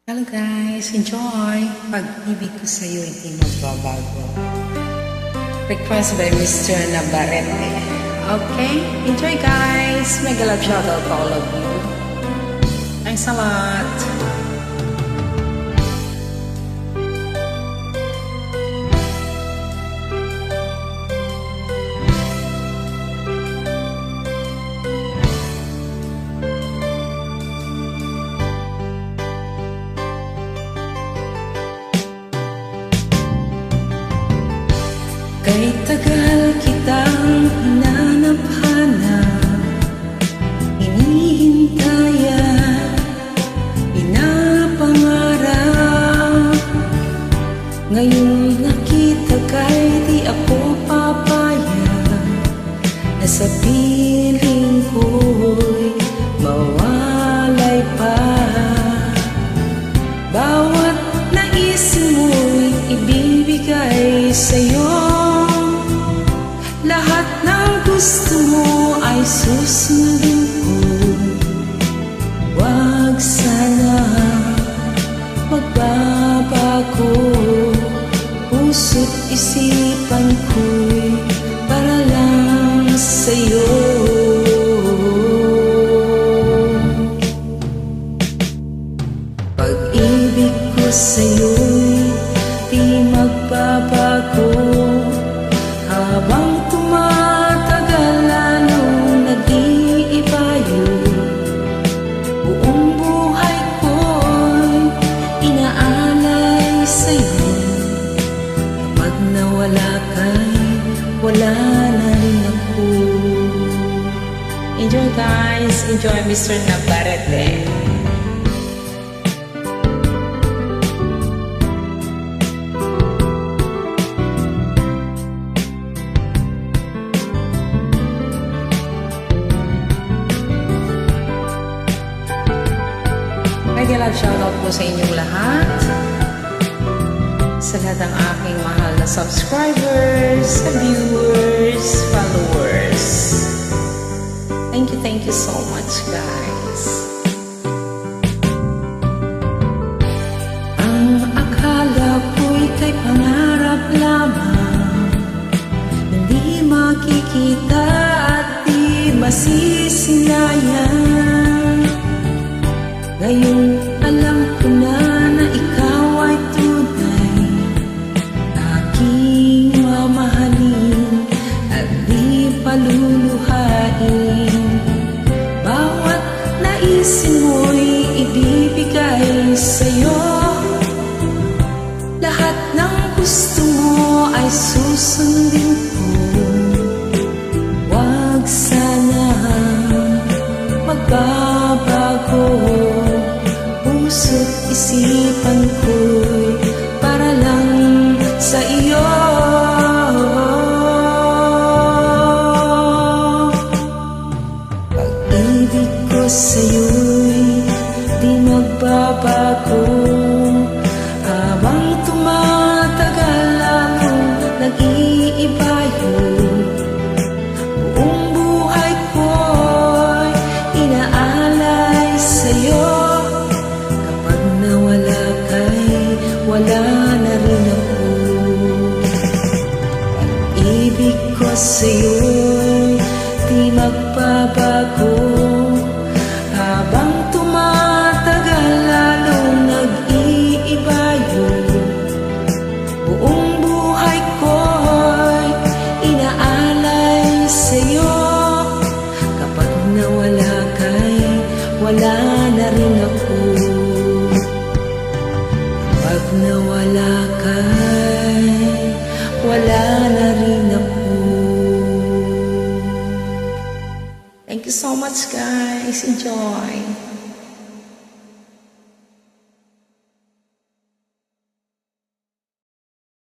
Hello guys, enjoy! Pag-ibig ko sa'yo hindi magbabago. Request by Mr. Navarrete. Okay, enjoy guys! Mega love shoutout to all of you. Thanks a lot! Kay tagal kitang hinanap-hanap, hinihintayan, pinapangarap. Ngayong nakita kay di ako papayag, na sa piling ko'y mawalay pa. Bawat naisin mo'y ibibigay sa'yo, lahat ng gusto mo ay susundin ko. Wag sana magbabago, puso't isipan ko'y para lang sa'yo. Pag-ibig ko sa'yo'y di magbabago, habang tumatagal lalong nag-iiba yun. Buong buhay ko'y inaalay sa'yo. Kapag nawala ka'y wala na rin ako. Enjoy guys! Enjoy Mr. Navarrete. Mega love shoutout po sa inyong lahat, sa lahat ng aking mahal na subscribers, sa viewers, followers. Thank you so much guys. Ang akala ko'y kay pangarap lamang, hindi makikita at di masisilayan. Ngayon alam ko na ikaw ay tunay, aking mamahalin at di paluluhain. Bawat naisin mo'y ibibigay sa'yo, lahat ng gusto mo ay susundin ko. Wag sana magbabago, puso't isipan ko'y para lang sa iyo. Pag-ibig ko sa'yo'y di magbabago, habang tumatagal lalong nag-iiba yun. Buong buhay ko'y inaalay sa'yo. Wala na rin ako. Pag-ibig ko sa'yo'y di magbabago, habang tumatagal lalong nag-iiba yun. Buong buhay ko'y inaalay sa'yo. Kapag nawala ka'y wala na rin ako. Pag nawala ka'y wala na rin ako. Thank you so much guys. Enjoy.